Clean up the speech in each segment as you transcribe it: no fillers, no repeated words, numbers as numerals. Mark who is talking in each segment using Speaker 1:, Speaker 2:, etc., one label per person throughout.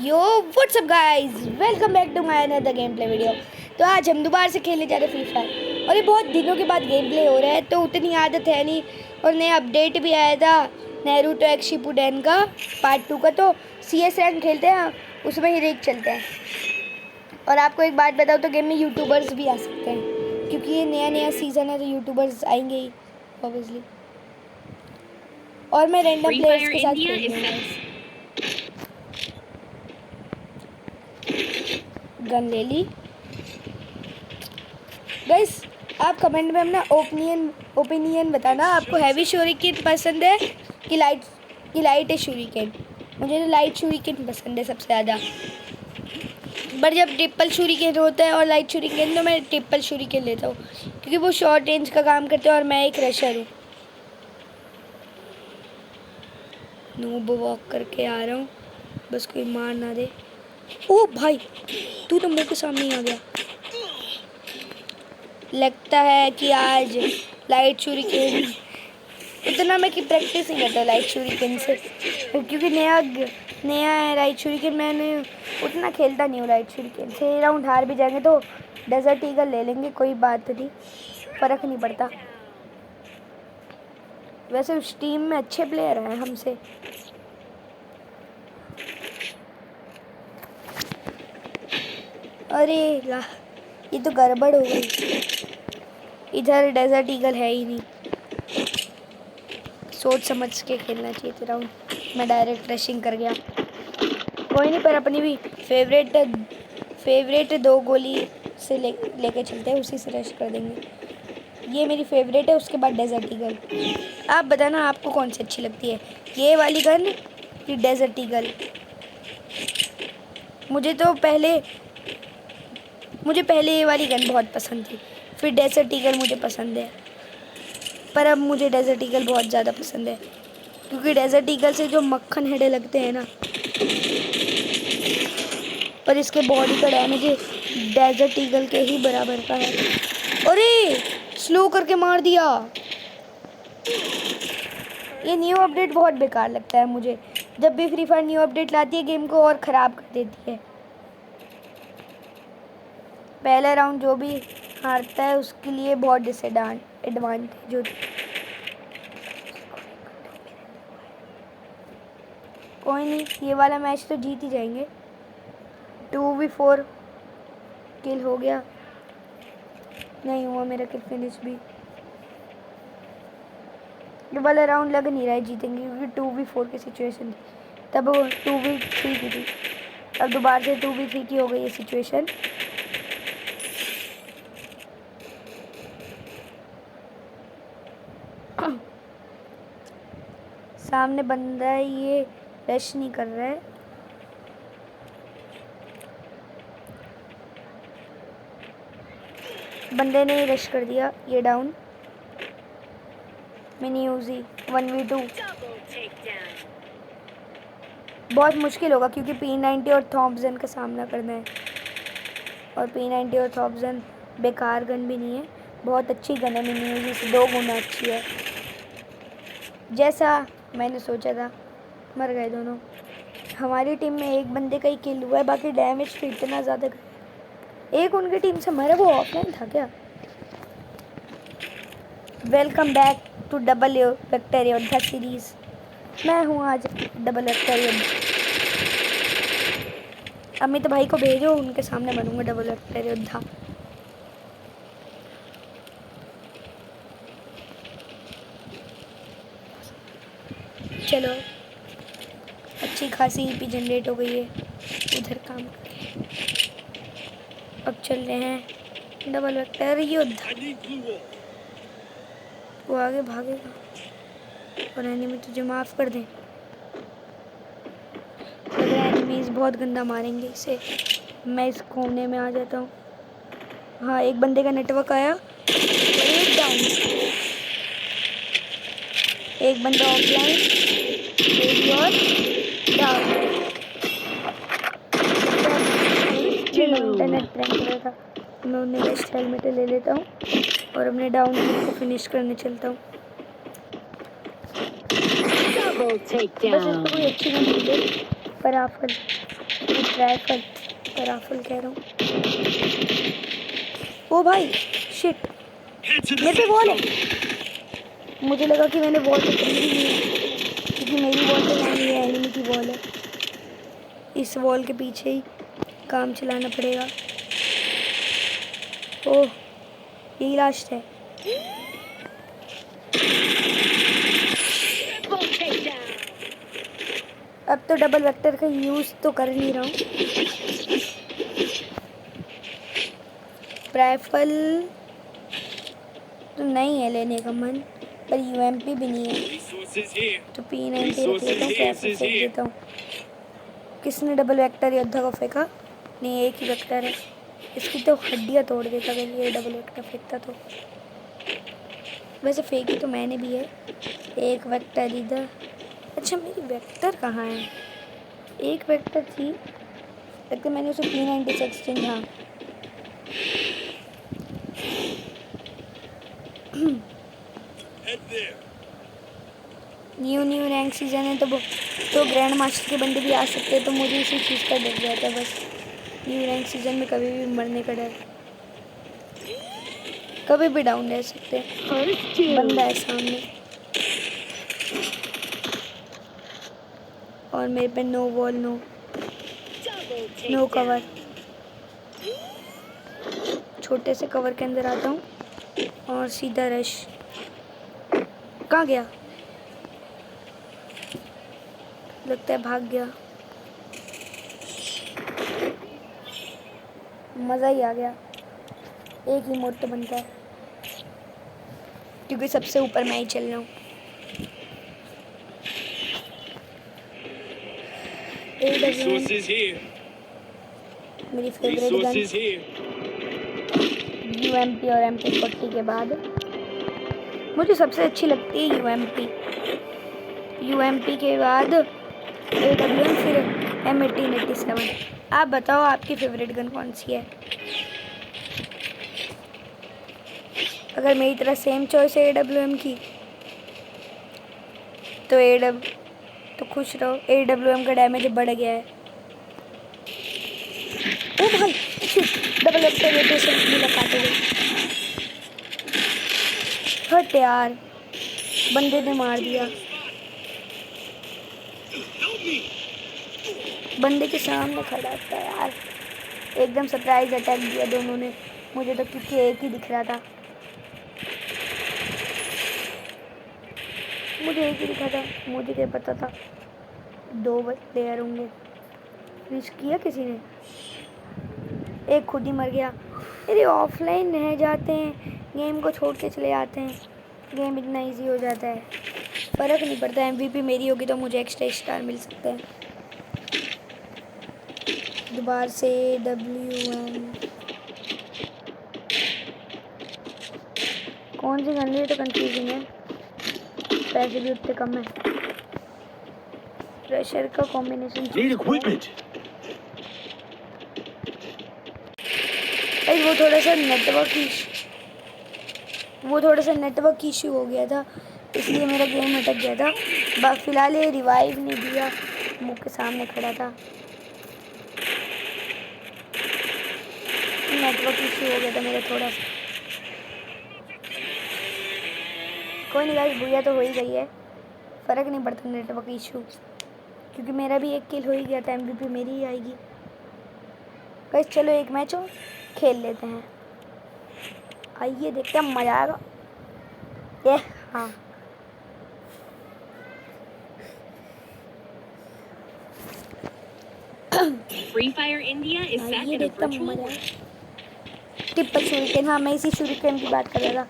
Speaker 1: Yo what's up guys, welcome back to my another game play video. तो आज हम दोबारा से खेलने जा रहे हैं फ्री फायर और ये बहुत दिनों के बाद गेम प्ले हो रहा है तो उतनी आदत है नहीं। और नया अपडेट भी आया था नारुतो एक्स शिपुडेन का पार्ट 2 का। तो CS रैंक खेलते हैं, उसमें ही रेक चलते हैं। और आपको एक बात बताओ तो गेम में यूट्यूबर्स भी आ सकते हैं क्योंकि ये नया सीज़न है तो यूट्यूबर्स आएंगे ही ऑब्वियसली। और मैं रैंडम प्लेयर्स के साथ खेल रहा हूँ। गन ले ली गाइस। आप कमेंट में अपना ओपिनियन बताना, आपको हैवी शूरिकेन पसंद है कि लाइट है शूरिकेन। मुझे तो लाइट शूरिकेन पसंद है सबसे ज़्यादा, बट जब ट्रिपल शूरिकेन होता है और लाइट शूरिकेन तो मैं ट्रिपल शूरिकेन लेता हूँ क्योंकि वो शॉर्ट रेंज का काम करते हैं और मैं एक रशर हूँ। नूब वॉक करके आ रहा हूँ, बस कोई मार ना दे। ओ भाई, तू तो मुंह के सामने ही आ गया। लगता है कि आज लाइट शूरिकेन उतना मैं की प्रैक्टिस नहीं करता लाइट शूरिकेन से, क्योंकि नया है लाइट शूरिकेन। मैंने उतना खेलता नहीं हूँ लाइट शूरिकेन से। राउंड हार भी जाएंगे तो डेजर्ट ईगल ले लेंगे, कोई बात नहीं, फ़र्क नहीं पड़ता। वैसे उस टीम में अच्छे प्लेयर हैं हमसे। अरे ला, ये तो गड़बड़ हो गई। इधर डेजर्ट ईगल है ही नहीं, सोच समझ के खेलना चाहिए था राउंड। मैं डायरेक्ट रशिंग कर गया, कोई नहीं, पर अपनी भी फेवरेट 2 गोली से लेके चलते हैं, उसी से रश कर देंगे। ये मेरी फेवरेट है, उसके बाद डेजर्ट ईगल। आप बताना आपको कौन सी अच्छी लगती है, ये वाली गन कि डेजर्ट ईगल। मुझे पहले ये वाली गन बहुत पसंद थी, फिर डेजर्ट ईगल मुझे पसंद है, पर अब मुझे डेजर्ट ईगल बहुत ज़्यादा पसंद है क्योंकि डेजर्ट ईगल से जो मक्खन हेडे लगते हैं ना, और इसके बॉडी का डैमेज डेजर्ट ईगल के ही बराबर का है। अरे स्लो करके मार दिया। ये न्यू अपडेट बहुत बेकार लगता है मुझे, जब भी फ्री फायर न्यू अपडेट लाती है गेम को और ख़राब कर देती है। पहला राउंड जो भी हारता है उसके लिए बहुत डिसएडवांटेज होती है। कोई नहीं, ये वाला मैच तो जीत ही जाएंगे। 2v4 किल हो गया, नहीं हुआ मेरा किल फिनिश भी। ये वाला राउंड लग नहीं रहा है जीतेंगे क्योंकि 2v4 की सिचुएशन थी, तब 2v3 की थी, अब दोबारा से 2v3 की हो गई ये सिचुएशन। सामने बंदा है, ये रश नहीं कर रहा है। बंदे ने ही रश कर दिया, ये डाउन। मिनी यूजी 1v2 बहुत मुश्किल होगा क्योंकि P90 और थॉम्पसन का सामना करना है, और P90 और थॉम्पसन बेकार गन भी नहीं है, बहुत अच्छी गन है। मिनी यूजी से 2 गुना अच्छी है, जैसा मैंने सोचा था। मर गए दोनों। हमारी टीम में एक बंदे का ही किल हुआ है, बाकी डैमेज तो इतना ज़्यादा। एक उनकी टीम से मरा, वो ऑफलाइन था क्या? Welcome back to double vector योद्धा सीरीज़। मैं हूँ आज डबल वेक्टर योद्धा। अमित भाई को भेजो, उनके सामने बनूंगा डबल वेक्टर योद्धा। चलो, अच्छी खासी ईपी जनरेट हो गई है, उधर काम करके अब चल रहे हैं डबल वेक्टर योद्धा। वो आगे भागेगा और एनिमी तुझे माफ़ कर दें। लग रहा है एनिमीज बहुत गंदा मारेंगे इसे, मैं इस कोने में आ जाता हूँ। हाँ, एक बंदे का नेटवर्क आया, एक डाउन, एक बंदा ऑफलाइन, एक और डाउन। इंटरनेट प्रैंक कर रहा था, मैं उन्हें बेस्ट हेलमेट ले लेता हूँ और अपने डाउन को फिनिश करने चलता हूँ। बस इसको कोई अच्छी गन मिल जाए, पर आप राइफल राइफल कह रहा हूँ। ओ भाई शिट, मेरे पे वॉल है। मुझे लगा कि मैंने वॉल तो खरीदी नहीं है, क्योंकि मेरी वॉल तो नहीं है, एनिमी की वॉल है। इस वॉल के पीछे ही काम चलाना पड़ेगा। ओह यही लास्ट है। अब तो डबल वेक्टर का यूज़ तो कर नहीं रहा हूँ। राइफल तो नहीं है लेने का मन, पर यूएमपी भी नहीं है, तो P90 रख लेता हूँ, राइफल फेंक देता हूँ। किसने डबल वेक्टर योद्धा को फेंका? नहीं, एक ही वेक्टर है। इसकी तो हड्डियाँ तोड़ देता अगर ये डबल वेक्टर फेंकता तो। वैसे फेंकी तो मैंने भी है। एक वेक्टर इधर। अच्छा मेरी वेक्टर कहाँ है? एक वेक्टर थी, लगता मैंने उसे P90 से एक्सचेंज। हाँ न्यू रैंक सीजन है तो ग्रैंड मास्टर के बंदे भी आ सकते हैं, तो मुझे इसी चीज़ का डर रहता है बस। न्यू रैंक सीजन में कभी भी मरने का डर, कभी भी डाउन रह सकते हैं। बंदा है सामने और मेरे पे नो वॉल, नो कवर। छोटे से कवर के अंदर आता हूँ और सीधा रश। कहाँ गया? लगता है भाग गया। मज़ा ही आ गया। एक ही मोड तो बनता है, क्योंकि सबसे ऊपर मैं ही चल रहा हूँ। मेरी फेवरेट गन यूएमपी और MP40 के बाद मुझे सबसे अच्छी लगती है यूएमपी के बाद AWM, फिर M1887। आप बताओ आपकी फेवरेट गन कौन सी है? अगर मेरी तरह सेम चॉइस है AWM की तो खुश रहो। AWM का डैमेज बढ़ गया है। ओ भाई डबल वेक्टर रोटेशन मिला काटे गए। हट यार, बंदे ने मार दिया। बंदे के सामने खड़ा था यार, एकदम सरप्राइज अटैक दिया दोनों ने मुझे, तो क्योंकि एक ही दिख रहा था। मुझे एक ही दिखा था, मुझे क्या पता था 2 प्लेयर होंगे। रिस्क किया किसी ने, एक खुद ही मर गया। अरे ऑफलाइन रह जाते हैं, गेम को छोड़ के चले आते हैं, गेम इतना इजी हो जाता है, फ़र्क नहीं पड़ता। MVP मेरी होगी तो मुझे एक्स्ट्रा स्टार मिल सकते हैं। दोबारा से WM कौन सी गन है? तो कंफ्यूजिंग है, पैसे भी उतने कम है। प्रेशर का कॉम्बिनेशन वो थोड़ा सा नेटवर्क इशू हो गया था, इसलिए मेरा गेम अटक गया था। फिलहाल ये रिवाइव नहीं दिया, मुंह के सामने खड़ा था। नेटवर्क इशू हो गया था मेरा थोड़ा सा। कोई नहीं गाइस, बुया तो हो ही गई है, फ़र्क नहीं पड़ता नेटवर्क इशू, क्योंकि मेरा भी एक किल हो ही गया था। MVP मेरी ही आएगी। गाइस चलो एक मैच और खेल लेते हैं, आइए देखते हैं, मज़ा आएगा। ये हाँ
Speaker 2: Free Fire India is back in a virtual world.
Speaker 1: Triple shuriken, हाँ मैं इसी शूरिकेन की बात कर रहा था।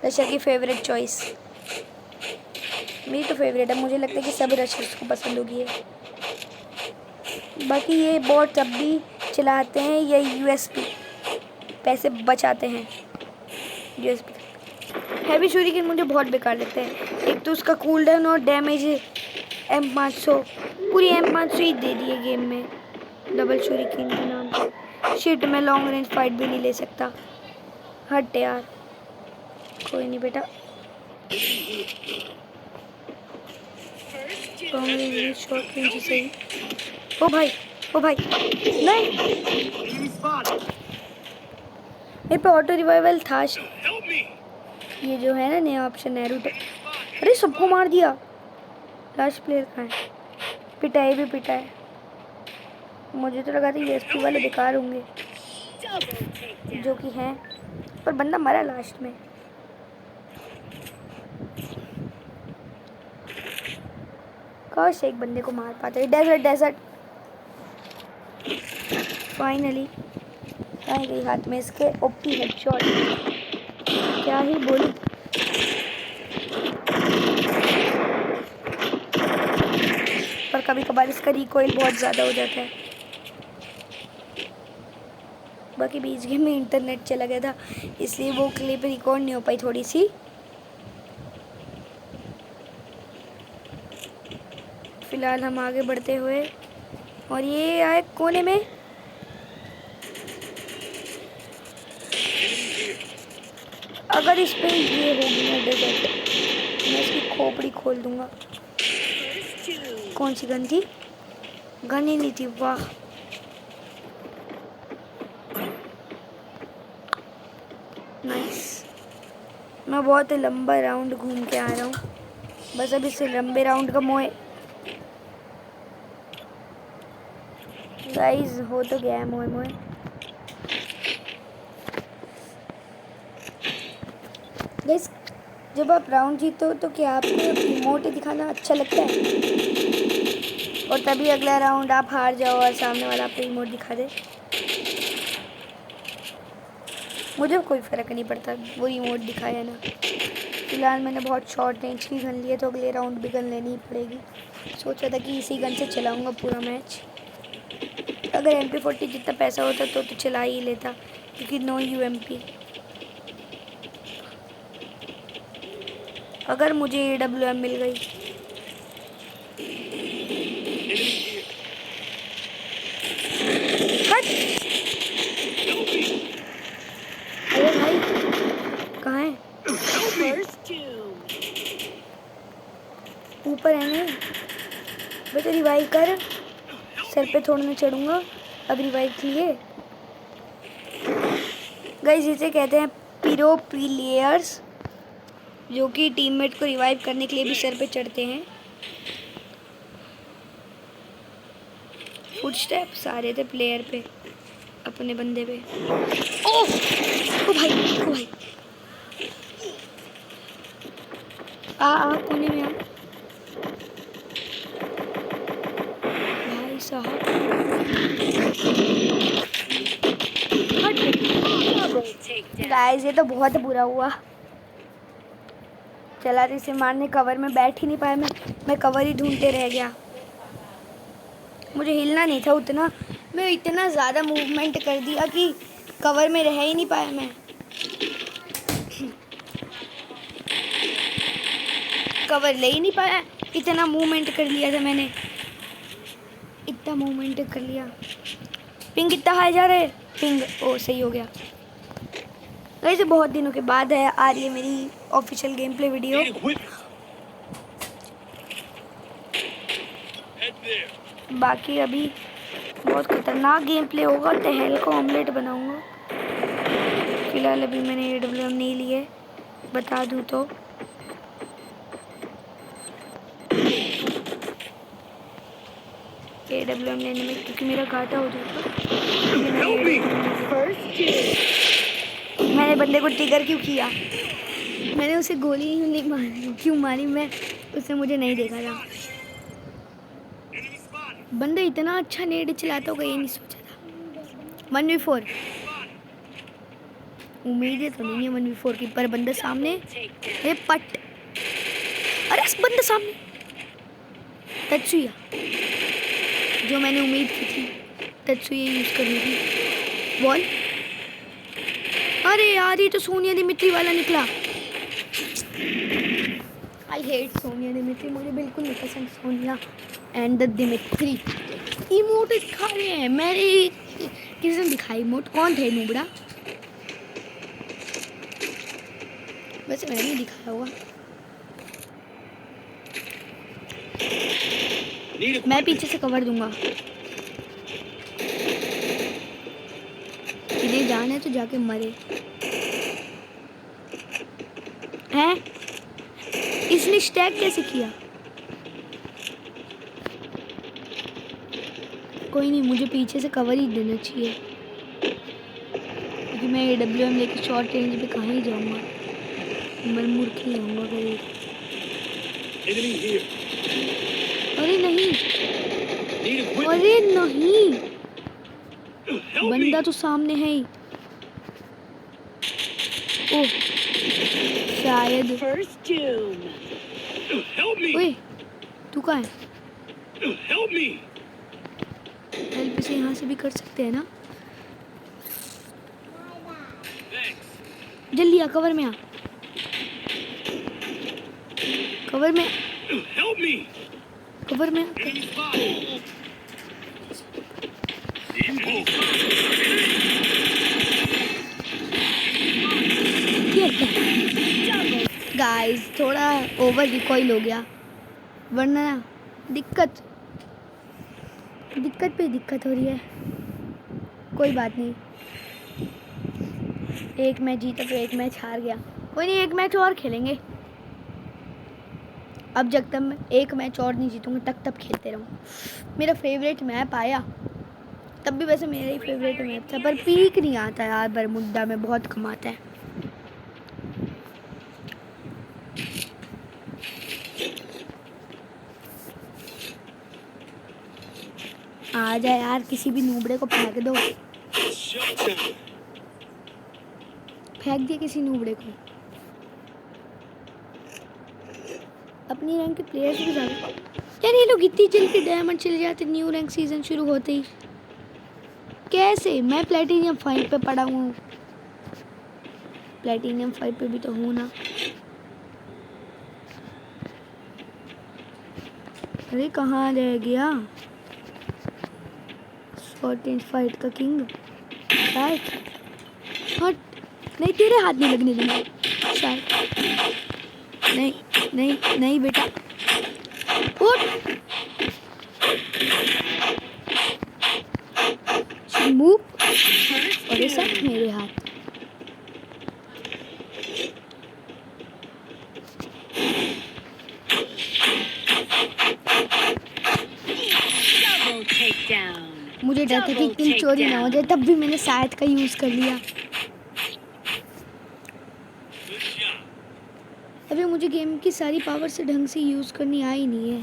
Speaker 1: रशर की फेवरेट चॉइस, मेरी तो फेवरेट है। मुझे लगता है कि सब रशर्स को पसंद होगी है। बाकी ये बॉट जब भी चलाते हैं ये USP पैसे बचाते हैं। USP हैवी शूरिकेन मुझे बहुत बेकार लगता है। एक तो उसका कूल डाउन और डैमेज M500, पूरी M500 ही दे दी है गेम में डबल शूरिकेन के नाम पे। शिट, मैं लॉन्ग रेंज फाइट भी नहीं ले सकता। हट यार, कोई नहीं बेटा, लॉन्ग रेंज शॉर्ट रेंज से ही। ओ भाई ओ भाई नहीं,
Speaker 3: Enemy spotted.
Speaker 1: मेरे पे ऑटो रिवाइवल था।
Speaker 3: Help me.
Speaker 1: ये जो है ना नया ऑप्शन नैरूटो। अरे सबको मार दिया। लास्ट प्लेयर कहाँ है? पिटाई भी पिटा है। मुझे तो लगा था ये एसपी वाले बेकार होंगे,
Speaker 2: Double takedown.
Speaker 1: जो कि हैं, पर बंदा मरा लास्ट में। काश एक बंदे को मार पाते। डेजर्ट डेजर्ट फाइनली आ गई हाथ में इसके ओपी हेडशॉट। क्या ही बोलूं। पर कभी कभार इसका रिकॉइल बहुत ज़्यादा हो जाता है। बाकी बीच गेम में इंटरनेट चला गया था, इसलिए वो क्लिप रिकॉर्ड नहीं हो पाई थोड़ी सी। फिलहाल हम आगे बढ़ते हुए, और ये आए कोने में। अगर इस पे ये होगी ना डेजर्ट, मैं इसकी खोपड़ी खोल दूंगा।
Speaker 2: First two.
Speaker 1: कौन सी गन थी? गन ही नहीं थी। वाह, नाइस। मैं बहुत लंबा राउंड घूम के आ रहा हूँ, बस अब इससे लंबे राउंड का मोह गाइस हो तो गया है मोह मोह। गाइस जब आप राउंड जीतो तो क्या आपको इमोट दिखाना अच्छा लगता है? और तभी अगला राउंड आप हार जाओ और सामने वाला आपको इमोट दिखा दे। मुझे कोई फ़र्क नहीं पड़ता वो इमोट दिखाया ना। फिलहाल मैंने बहुत शॉर्ट रेंज की गन ली है, तो अगले राउंड भी गन लेनी ही पड़ेगी। सोचा था कि इसी गन से चलाऊंगा पूरा मैच। अगर MP40 जितना पैसा होता तो चला ही लेता, क्योंकि नो UMP। अगर मुझे AWM मिल गई। हट! अरे भाई कहाँ है?
Speaker 2: First two.
Speaker 1: ऊपर है ना। बेटा रिवाइव कर, सर पे थोड़ा ना चढ़ूंगा। अब रिवाइव किए। गाइस इसे कहते हैं पिरोपिलियर्स, जो कि टीममेट को रिवाइव करने के लिए भी सर पे चढ़ते हैं। फुटस्टेप्स आ रहे थे प्लेयर पे, अपने बंदे पे। ओह ओ भाई, ओ भाई। आ कोने में आ भाई साहब।
Speaker 2: Double takedown.
Speaker 1: गाइस ये तो बहुत बुरा हुआ। चला इसे मारने, कवर में बैठ ही नहीं पाया। मैं कवर ही ढूंढते रह गया। मुझे हिलना नहीं था उतना, मैं इतना ज़्यादा मूवमेंट कर दिया कि कवर में रह ही नहीं पाया मैं। कवर ले ही नहीं पाया, इतना मूवमेंट कर लिया था मैंने, इतना मूवमेंट कर लिया। पिंग कितना हाई जा रहा है? पिंग ओ सही हो गया। वैसे बहुत दिनों के बाद है आ रही है मेरी official game play video.
Speaker 3: Need equipment. Head there.
Speaker 1: बाकी अभी बहुत खतरनाक गेम प्ले होगा, तहल को ऑमलेट बनाऊंगा। फिलहाल अभी मैंने AWM नहीं लिए, बता दूं तो। AWM लेने में क्योंकि मेरा घाटा हो जाता।
Speaker 3: Help me.
Speaker 2: First two.
Speaker 1: मैंने बंदे को ट्रिगर क्यों किया? मैंने उसे गोली ही नहीं मारी, क्यों मारी मैं? उसने मुझे नहीं देखा था।
Speaker 3: Enemy spotted.
Speaker 1: बंदा इतना अच्छा नेट चलाता होगा ये नहीं सोचा था। 1v4 उम्मीदें तो नहीं है 1v4 की, पर बंदा सामने।
Speaker 2: Takedown.
Speaker 1: अरे पट, अरे बंदा सामने। तत्सुया, जो मैंने उम्मीद की थी तत्सुया यूज करने की। बॉल, अरे यार ये तो सोनिया दिमित्री वाला निकला। आई हेट सोनिया दिमित्री, मुझे बिल्कुल नहीं पसंद Sonia and the Dimitri. Emote दिखा रहे हैं, मैंने किसने दिखाई इमोट? कौन थे नूबड़ा? वैसे मैंने नहीं दिखाया होगा।
Speaker 3: Need
Speaker 1: मैं
Speaker 3: equipment.
Speaker 1: पीछे से कवर दूंगा। जाने तो जाके मरे हैं। इसने स्टैक कैसे किया? कोई नहीं, मुझे पीछे से कवर ही देना चाहिए क्योंकि मैं AWM लेके शॉर्ट रेंज पे कहाँ ही जाऊँगा, मैं मूर्ख ही आऊँगा कभी।
Speaker 3: Enemy here.
Speaker 1: अरे नहीं,
Speaker 3: Need equipment.
Speaker 1: अरे नहीं,
Speaker 3: Help me.
Speaker 1: बंदा तो सामने है ही। ओह शायद,
Speaker 2: First doom.
Speaker 3: Help me.
Speaker 1: ओए तू कहाँ है?
Speaker 3: Help me.
Speaker 1: हेल्प से यहाँ से भी कर सकते हैं ना।
Speaker 3: Thanks.
Speaker 1: जल्दी आ, कवर में आ, कवर में,
Speaker 3: Help me.
Speaker 1: कवर में आ।
Speaker 3: Enemy spotted. Need move.
Speaker 1: Guys थोड़ा ओवर रिकॉइल हो गया, वरना दिक्कत पे दिक्कत हो रही है। कोई बात नहीं, एक मैच जीता तो एक मैच हार गया, कोई नहीं, एक मैच और खेलेंगे। अब जब तक मैं एक मैच और नहीं जीतूंगा तब खेलते रहूँ। मेरा फेवरेट मैप आया, तब भी वैसे मेरा ही फेवरेट मैप था, पर पीक नहीं आता यार, बरमुड्डा में बहुत कम आता है। आ जा यार, किसी भी नूबड़े को फेंक दो,
Speaker 3: Showtime.
Speaker 1: फेंक दिया किसी नूबड़े को। अपनी रैंक के प्लेयर्स भी ज़्यादा यार, ये लोग इतनी जल्दी डायमंड चले जाते न्यू रैंक सीजन शुरू होते ही। कैसे? मैं प्लेटिनियम 5 पे पड़ा हूँ, प्लेटिनियम 5 पे भी तो हूँ ना। अरे कहाँ रह गया शॉर्ट रेंज फाइट का किंग? शायद हट, नहीं तेरे हाथ नहीं लगने दूंगा शायद। नहीं नहीं नहीं बेटा, उठ, मूव। और ये सब मेरे हाथ।
Speaker 2: Double takedown.
Speaker 1: मुझे डर था कि किल चोरी ना हो जाए, तब भी मैंने शायद का यूज़ कर लिया।
Speaker 3: Good job.
Speaker 1: अभी मुझे गेम की सारी पावर से ढंग से यूज़ करनी आई नहीं है,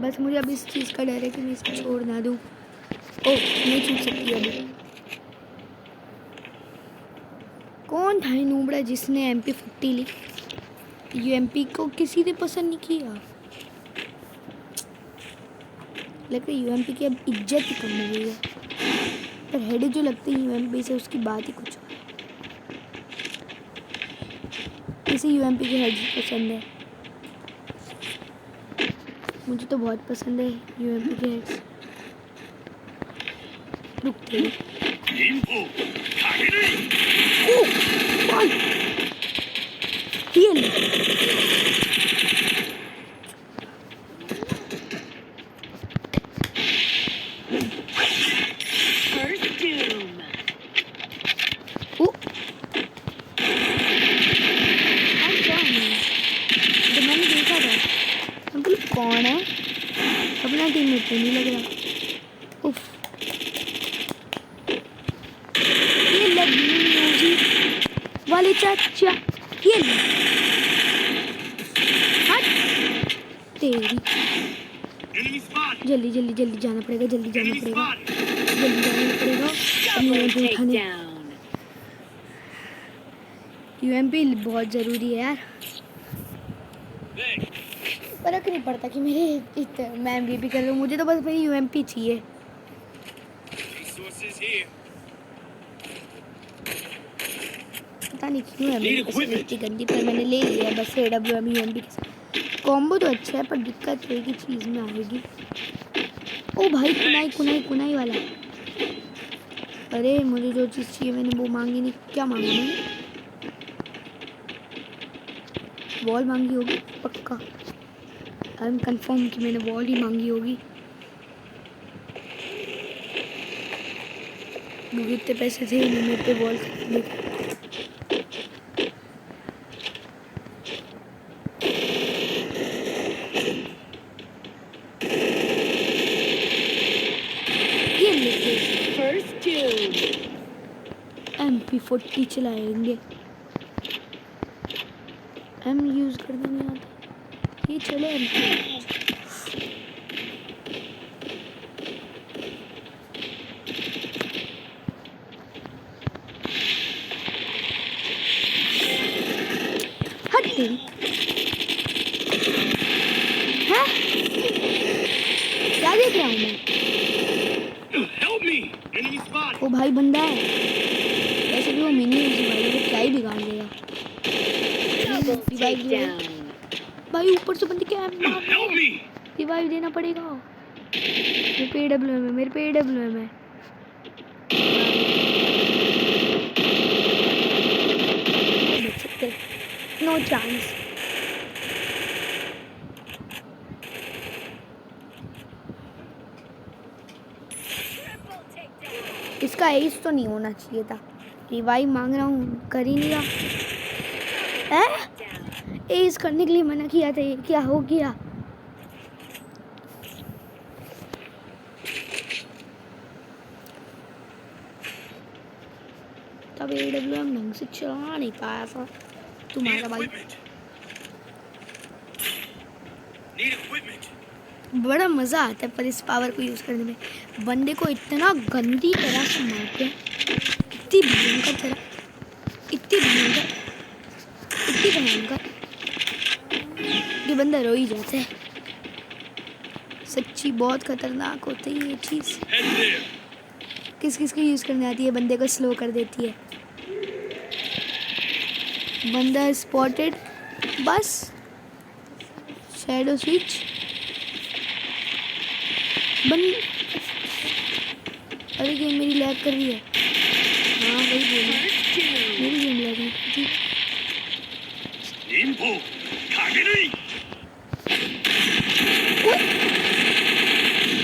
Speaker 1: बस मुझे अब इस चीज़ का डर है कि मैं इसको छोड़ ना दूँ। ओह नहीं छूट सकती अभी। कौन था ये नूबड़ा जिसने MP50 ली? UMP को किसी ने पसंद नहीं किया, लगता है UMP की अब इज्जत ही कम हो गई है। पर हेड जो लगते हैं UMP से, उसकी बात ही कुछ और है। इसे UMP के हेड पसंद है, मुझे तो बहुत पसंद है UMP के हेड्स। रुकते हैं।
Speaker 3: Info. Targeting.
Speaker 1: Heal.
Speaker 2: First doom.
Speaker 1: Oh. तो मैंने देखा था, अंकल कौन है? अपना टीममेट तो नहीं लग रहा। उफ, ये लगी वाले चाचा, ये ले। हट तेरी,
Speaker 3: Enemy spotted.
Speaker 1: जल्दी जल्दी जल्दी जाना पड़ेगा, जल्दी जाना
Speaker 3: Enemy
Speaker 1: पड़ेगा,
Speaker 3: spotted.
Speaker 1: जल्दी जाना पड़ेगा।
Speaker 2: Double
Speaker 1: UMP उठाने,
Speaker 2: takedown.
Speaker 1: UMP बहुत ज़रूरी है यार।
Speaker 3: Thanks.
Speaker 1: फर्क नहीं पड़ता कि मैं MVP कर रहा हूँ, मुझे तो बस मेरी UMP चाहिए।
Speaker 3: Resources here.
Speaker 1: पता नहीं क्यों है मेरी
Speaker 3: Need
Speaker 1: पसंद
Speaker 3: equipment.
Speaker 1: इतनी गंदी, पर मैंने ले लिया बस AWM UMP के साथ। कॉम्बो तो अच्छा है, पर दिक्कत एक ही चीज़ में आएगी। ओ भाई कुनाई कुनाई कुनाई वाला। अरे मुझे जो चीज़ चाहिए मैंने वो मांगी नहीं। क्या मांगा मैंने? वॉल मांगी होगी पक्का, आई एम कंफर्म कि मैंने वॉल ही मांगी होगी। क्योंकि इतने पैसे थे ही नहीं मेरे पे बॉल खरीदने के। ये लेके
Speaker 2: First two.
Speaker 1: MP40 चलाएंगे। एम यूज करना नहीं आता, ये चले MP। हट तेरी। हाँ? क्या देख रहा हूँ मैं?
Speaker 3: Help me! Enemy spotted!
Speaker 1: वो भाई बंदा है, वैसे भी वो मिनी उसी भाई को क्या ही बिगाड़ देगा।
Speaker 2: Double
Speaker 1: रिवाइव दे
Speaker 2: takedown.
Speaker 1: भाई, ऊपर से बंदे क्या मार रहे
Speaker 3: Help
Speaker 1: हैं।
Speaker 3: me!
Speaker 1: रिवाइव देना पड़ेगा। मेरे पे AWM है, मेरे पे AWM है। नहीं बच सकते, नो चांस। इसका एज तो नहीं होना चाहिए था। रिवाइव मांग रहा हूँ, कर ही नहीं रहा। एज करने के लिए मना किया था, ये क्या हो गया। तब AWM ढंग से चला नहीं पाया था
Speaker 3: Need
Speaker 1: तुम्हारा भाई।
Speaker 3: equipment! Need equipment!
Speaker 1: बड़ा मज़ा आता है पर इस पावर को यूज़ करने में। बंदे को इतना गंदी तरह से मारते हैं, इतनी भयंकर तरह, इतनी भयंकर, इतनी भयंकर कि बंदा रो ही जाता है। सच्ची बहुत खतरनाक होती है ये चीज़।
Speaker 3: Head there!
Speaker 1: किस किस को यूज़ करने आती है, बंदे को स्लो कर देती है। बंदा स्पॉटेड, बस शैडो स्विच बंद। अरे गेम मेरी लैग कर रही है। हाँ वही बोली,
Speaker 2: First two.
Speaker 1: मेरी गेम लैग नहीं कर रही।
Speaker 3: Info! Kagerui!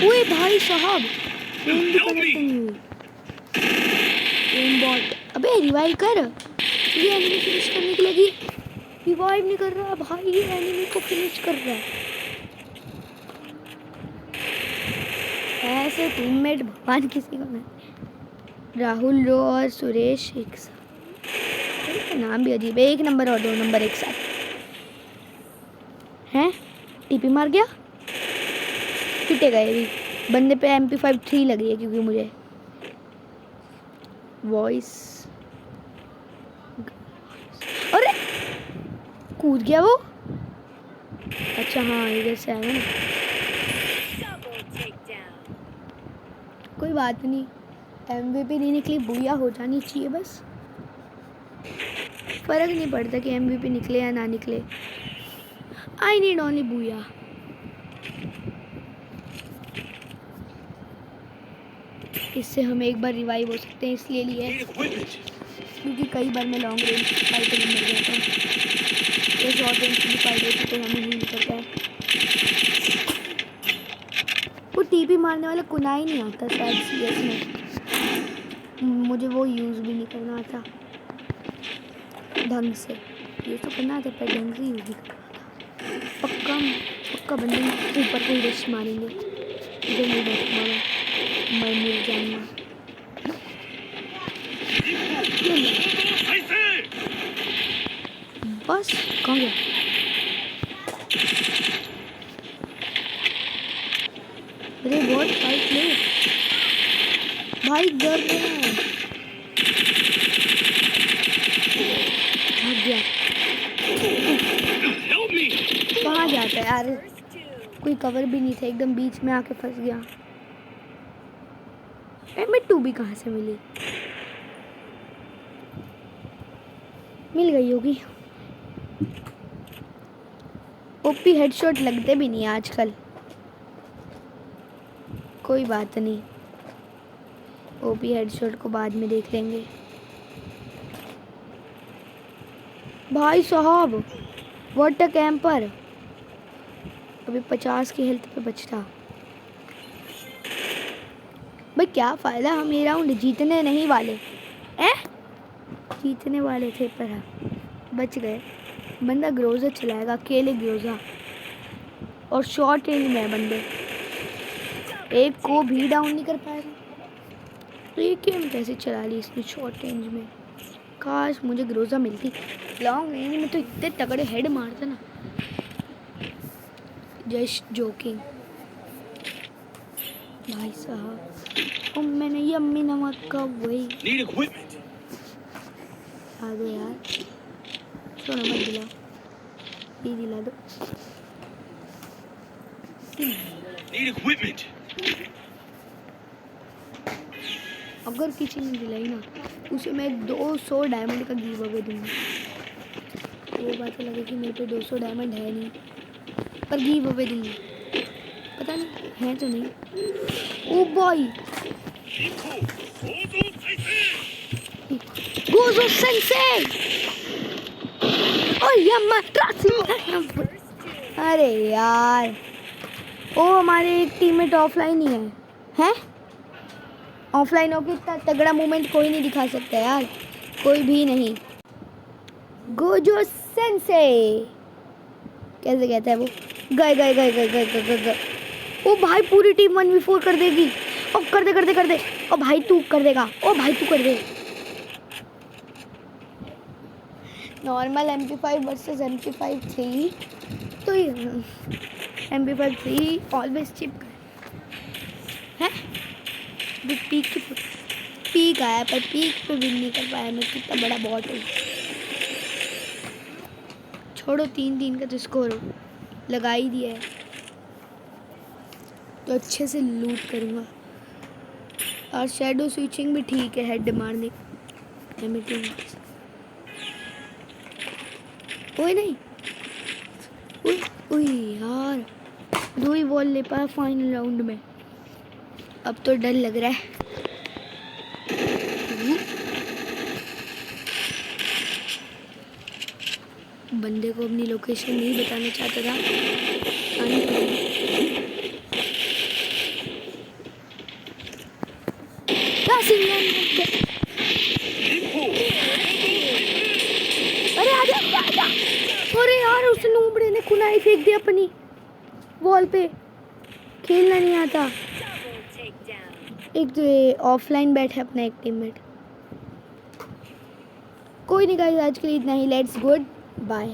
Speaker 1: ओए भाई साहब, एम भी कनेक्ट नहीं हुई। एम बॉट, अबे रिवाइव कर। ये एनिमी फिनिश करने के लिए रिवाइव नहीं कर रहा भाई, ये एनिमी को फिनिश कर रहा है। ऐसे टीममेट भगवान किसी को नहीं। राहुल रो और सुरेश एक साथ, इनका नाम भी अजीब है। 1 नंबर और 2 नंबर एक साथ हैं। टीपी मार गया, पिटे गए भी। बंदे पे MP5 3 लगी है क्योंकि मुझे वॉइस। अरे कूद गया वो। अच्छा हाँ इधर से आया ना,
Speaker 2: Double takedown.
Speaker 1: कोई बात नहीं। MVP नहीं निकली, बुया हो जानी चाहिए बस। फर्क नहीं पड़ता कि MVP निकले या ना निकले। आई नीड ओनली बुया। इससे हम एक बार रिवाइव हो सकते हैं, इसलिए लिए
Speaker 3: Need equipment!
Speaker 1: क्योंकि कई बार मैं लॉन्ग रेंज फाइट में मर जाता हूँ। ये शॉर्ट रेंज की फाइट होती तो हमें हील करता है। वो टीपी मारने वाला कुनाई नहीं आता शायद CS में, मुझे वो यूज़ भी नहीं करना आता ढंग से। यूज़ तो करना आता पर ढंग से यूज़ नहीं करना आता। पक्का पक्का बंदे ऊपर कोई रश मारेंगे, इधर नहीं बैठ मारा, मैं मिल जाऊँगा।
Speaker 3: Info! Nice!
Speaker 1: बस कहाँ गया? अरे बहुत फाइट ले भाई, डर रहे हैं। भाग गया।
Speaker 3: Help me!
Speaker 1: कहाँ जाता है यार,
Speaker 2: First two.
Speaker 1: कोई कवर भी नहीं था, एकदम बीच में आके फंस गया। M2 भी कहाँ से मिली? मिल गई होगी। ओपी हेडशॉट लगते भी नहीं आजकल। कोई बात नहीं, ओपी हेडशॉट को बाद में देख लेंगे। भाई साहब व्हाट अ कैंपर। अभी 50 की हेल्थ पे बचता। भाई क्या फ़ायदा, हम ये राउंड जीतने नहीं वाले हैं। जीतने वाले थे पर हम बच गए। बंदा ग्रोजा चलाएगा, अकेले ग्रोजा, और शॉर्ट रेंज में है बंदे, एक को भी डाउन नहीं कर पाएगा। तो ये गेम कैसे चला ली इसने शॉर्ट रेंज में। काश मुझे ग्रोजा मिलती, लॉन्ग रेंज में तो इतने तगड़े हेड मारता ना। जस्ट जोकिंग भाई साहब। मैंने यम्मी नमक का वही
Speaker 3: Need equipment.
Speaker 1: आ दो यार, छोड़ो मत दिला, ये दिला दो।
Speaker 3: Need equipment.
Speaker 1: अगर किसी ने दिलाई ना उसे मैं 200 डायमंड का गिव अवे दूंगा। वो बात अलग है कि मेरे पे 200 डायमंड है नहीं, पर गिव अवे दूंगा। पता नहीं है तो नहीं। ओ बॉय, गोजो सेंसेई, ओ यम्मा ट्रासी। अरे यार, ओ हमारे एक टीममेट ऑफलाइन ही है। ऑफलाइन होकर इतना तगड़ा मूवमेंट कोई नहीं दिखा सकता यार, कोई भी नहीं। गोजो सेंसेई कैसे कहता है वो, गए गए गए गए गए गए गए गए। ओ भाई पूरी टीम 1v4 कर देगी। ओ कर दे कर दे कर दे। ओ भाई तू कर देगा, ओ भाई तू कर दे। नॉर्मल MP5 वर्सेस MP5 3, तो MP5 3 ऑलवेज चिप है। पीक आया पर पीक पे विन नहीं कर पाया मैं, कितना बड़ा बॉट हूँ। छोड़ो 3-3 का तो स्कोर लगा ही दिया है, तो अच्छे से लूट करूँगा। और शैडो स्विचिंग भी ठीक है हेड मारने। ओए नहीं, ओए यार, 2 ही बॉल ले पाया फाइनल राउंड में। अब तो डर लग रहा है। बंदे को अपनी लोकेशन नहीं बताना चाहता था। अरे आजा। अरे यार उस नूबड़े ने कुनाई फेंक दिया अपनी वॉल पे। खेलना नहीं आता। एक तो ऑफलाइन बैठा अपना एक टीममेट। कोई नहीं गाइस, आज के लिए इतना ही। Let's good bye.